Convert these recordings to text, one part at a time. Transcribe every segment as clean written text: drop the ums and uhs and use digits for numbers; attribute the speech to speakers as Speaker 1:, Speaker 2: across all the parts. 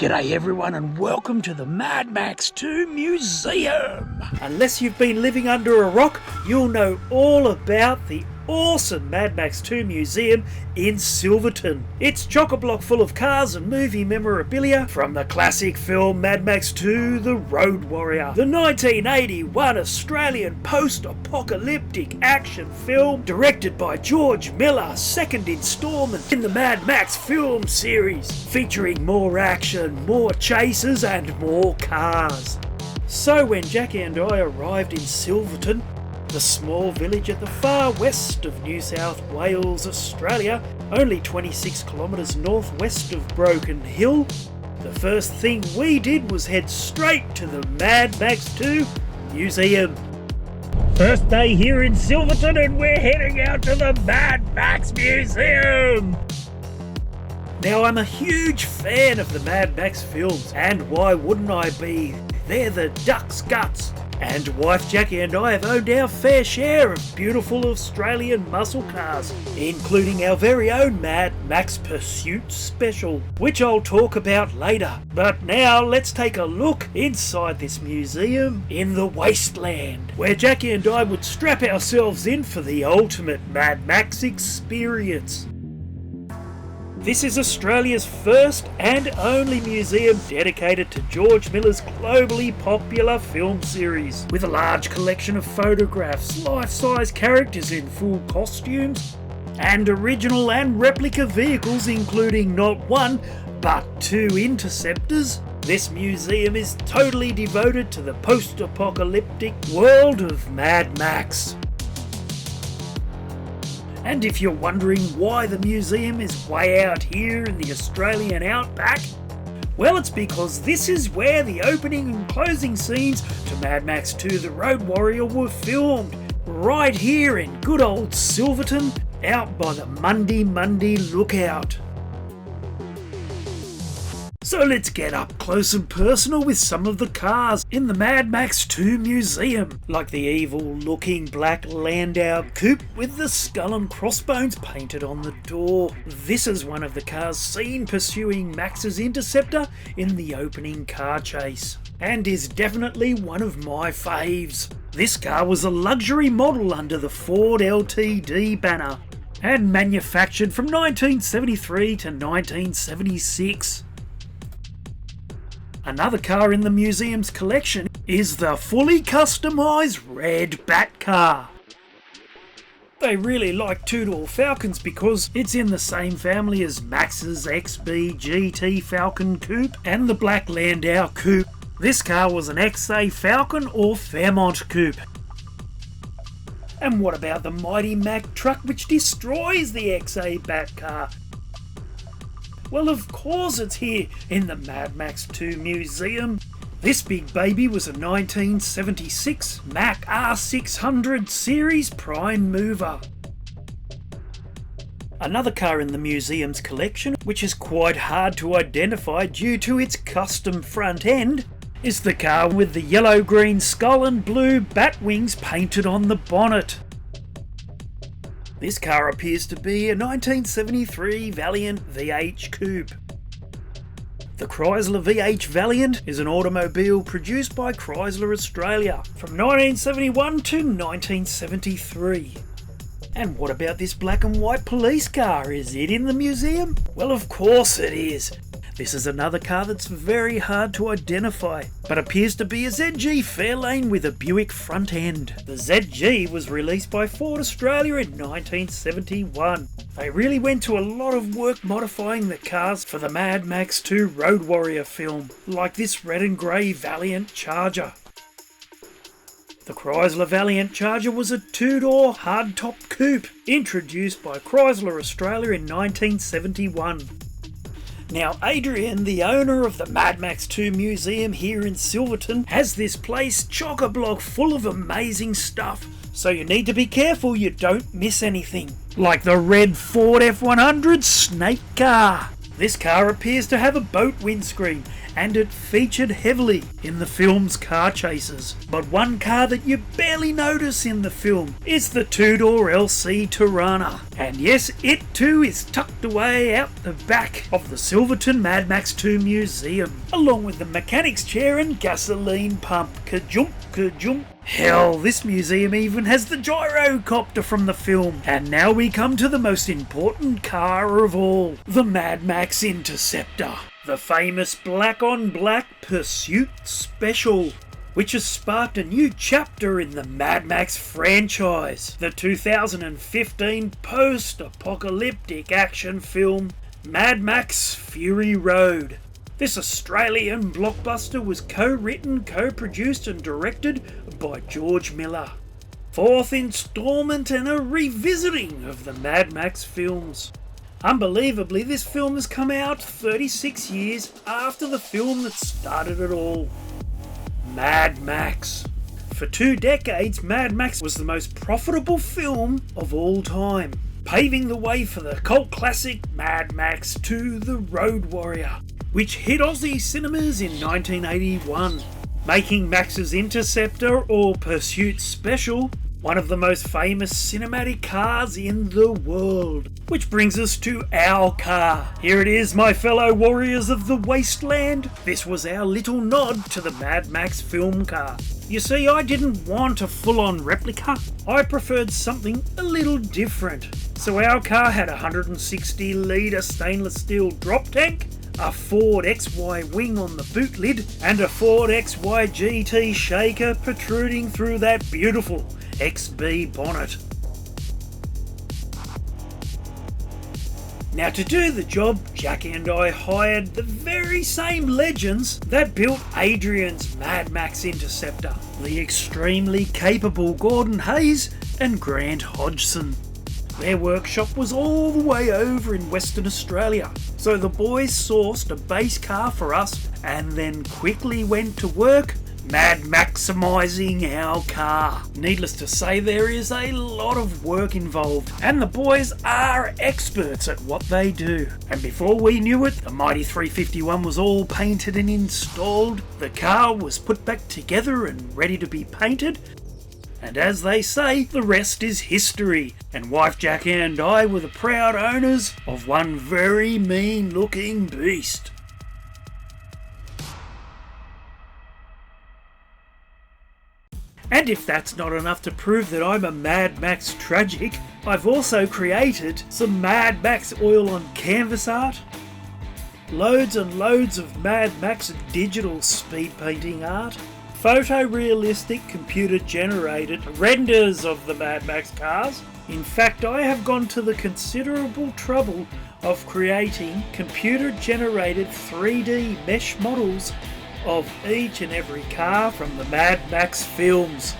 Speaker 1: G'day everyone and welcome to the Mad Max 2 Museum!
Speaker 2: Unless you've been living under a rock, you'll know all about the awesome Mad Max 2 Museum in Silverton. It's chock-a-block full of cars and movie memorabilia from the classic film Mad Max 2 The Road Warrior, the 1981 Australian post-apocalyptic action film directed by George Miller, second instalment in the Mad Max film series, featuring more action, more chases and more cars. So when Jacqui and I arrived in Silverton, the small village at the far west of New South Wales, Australia, only 26 kilometres northwest of Broken Hill, the first thing we did was head straight to the Mad Max 2 Museum. First day here in Silverton and we're heading out to the Mad Max Museum! Now I'm a huge fan of the Mad Max films, and why wouldn't I be? They're the duck's guts. And wife Jacqui and I have owned our fair share of beautiful Australian muscle cars, including our very own Mad Max Pursuit Special, which I'll talk about later. But now let's take a look inside this museum in the wasteland, where Jacqui and I would strap ourselves in for the ultimate Mad Max experience. This is Australia's first and only museum dedicated to George Miller's globally popular film series, with a large collection of photographs, life-size characters in full costumes, and original and replica vehicles including not one, but two interceptors. This museum is totally devoted to the post-apocalyptic world of Mad Max. And if you're wondering why the museum is way out here in the Australian Outback, well, it's because this is where the opening and closing scenes to Mad Max 2 The Road Warrior were filmed, right here in good old Silverton, out by the Mundy Lookout. So let's get up close and personal with some of the cars in the Mad Max 2 Museum, like the evil-looking black Landau coupe with the skull and crossbones painted on the door. This is one of the cars seen pursuing Max's Interceptor in the opening car chase, and is definitely one of my faves. This car was a luxury model under the Ford Ltd banner, and manufactured from 1973 to 1976. Another car in the museum's collection is the fully customised red Bat car. They really like two-door Falcons because it's in the same family as Max's XB GT Falcon Coupe and the black Landau Coupe. This car was an XA Falcon or Fairmont Coupe. And what about the mighty Mack truck which destroys the XA Bat car? Well, of course it's here in the Mad Max 2 Museum. This big baby was a 1976 Mack R600 series prime mover. Another car in the museum's collection, which is quite hard to identify due to its custom front end, is the car with the yellow-green skull and blue bat wings painted on the bonnet. This car appears to be a 1973 Valiant VH Coupe. The Chrysler VH Valiant is an automobile produced by Chrysler Australia from 1971 to 1973. And what about this black and white police car? Is it in the museum? Well, of course it is. This is another car that's very hard to identify, but appears to be a ZG Fairlane with a Buick front end. The ZG was released by Ford Australia in 1971. They really went to a lot of work modifying the cars for the Mad Max 2 Road Warrior film, like this red and grey Valiant Charger. The Chrysler Valiant Charger was a two-door hardtop coupe, introduced by Chrysler Australia in 1971. Now, Adrian, the owner of the Mad Max 2 Museum here in Silverton, has this place chock-a-block full of amazing stuff, so you need to be careful you don't miss anything. Like the red Ford F100 Snake car. This car appears to have a boat windscreen, and it featured heavily in the film's car chases. But one car that you barely notice in the film is the two-door LC Tirana, And yes, it too is tucked away out the back of the Silverton Mad Max 2 Museum, along with the mechanic's chair and gasoline pump. Ka-jump, ka-jump. Hell, this museum even has the gyrocopter from the film. And now we come to the most important car of all, the Mad Max Interceptor. The famous black-on-black Pursuit Special, which has sparked a new chapter in the Mad Max franchise. The 2015 post-apocalyptic action film Mad Max Fury Road. This Australian blockbuster was co-written, co-produced and directed by George Miller. Fourth instalment and a revisiting of the Mad Max films. Unbelievably, this film has come out 36 years after the film that started it all. Mad Max. For 2 decades, Mad Max was the most profitable film of all time, paving the way for the cult classic Mad Max 2: The Road Warrior, which hit Aussie cinemas in 1981, making Max's Interceptor or Pursuit Special one of the most famous cinematic cars in the world. Which brings us to our car. Here it is, my fellow warriors of the wasteland. This was our little nod to the Mad Max film car. You see, I didn't want a full-on replica. I preferred something a little different. So our car had a 160 litre stainless steel drop tank, a Ford XY wing on the boot lid, and a Ford XY GT shaker protruding through that beautiful XB bonnet. Now, to do the job, Jacqui and I hired the very same legends that built Adrian's Mad Max Interceptor, the extremely capable Gordon Hayes and Grant Hodgson. Their workshop was all the way over in Western Australia, so the boys sourced a base car for us and then quickly went to work Mad Maximising our car. Needless to say, there is a lot of work involved, and the boys are experts at what they do. And before we knew it, the mighty 351 was all painted and installed, the car was put back together and ready to be painted, and as they say, the rest is history, and wife Jacqui and I were the proud owners of one very mean looking beast. And if that's not enough to prove that I'm a Mad Max tragic, I've also created some Mad Max oil on canvas art, loads and loads of Mad Max digital speed painting art, photorealistic computer generated renders of the Mad Max cars. In fact, I have gone to the considerable trouble of creating computer generated 3D mesh models of each and every car from the Mad Max films.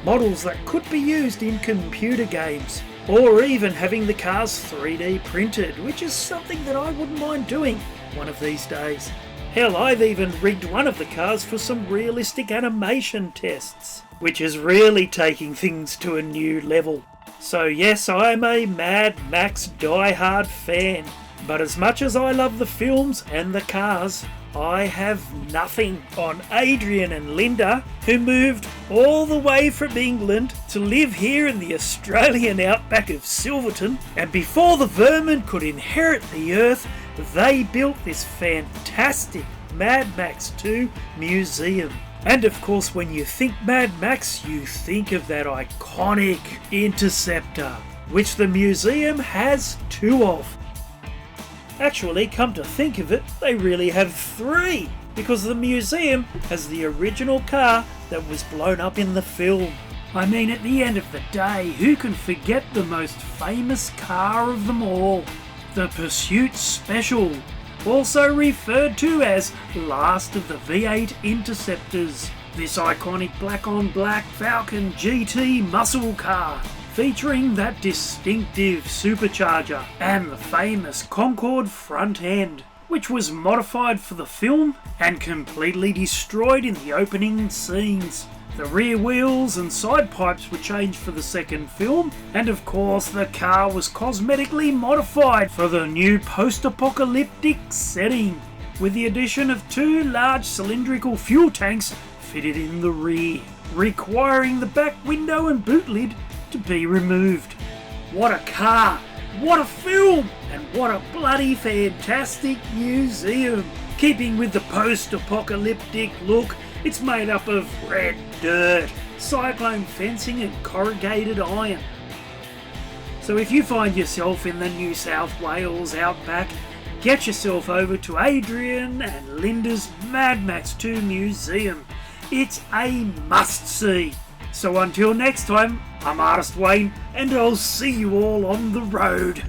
Speaker 2: Models that could be used in computer games, or even having the cars 3D printed, which is something that I wouldn't mind doing one of these days. Hell, I've even rigged one of the cars for some realistic animation tests, which is really taking things to a new level. So yes, I'm a Mad Max die-hard fan, but as much as I love the films and the cars, I have nothing on Adrian and Linda, who moved all the way from England to live here in the Australian outback of Silverton, and before the vermin could inherit the earth, they built this fantastic Mad Max 2 museum. And of course, when you think Mad Max, you think of that iconic Interceptor, which the museum has 2 of. Actually, come to think of it, they really have 3, because the museum has the original car that was blown up in the film. I mean, at the end of the day, who can forget the most famous car of them all? The Pursuit Special, also referred to as Last of the V8 Interceptors. This iconic black-on-black Falcon GT muscle car, featuring that distinctive supercharger and the famous Concorde front end, which was modified for the film and completely destroyed in the opening scenes. The rear wheels and side pipes were changed for the second film, and of course the car was cosmetically modified for the new post-apocalyptic setting, with the addition of 2 large cylindrical fuel tanks fitted in the rear, requiring the back window and boot lid to be removed. What a car! What a film! And what a bloody fantastic museum! Keeping with the post-apocalyptic look, it's made up of red dirt, cyclone fencing and corrugated iron. So if you find yourself in the New South Wales Outback, get yourself over to Adrian and Linda's Mad Max 2 Museum. It's a must-see. So until next time, I'm Artist Wayne, and I'll see you all on the road.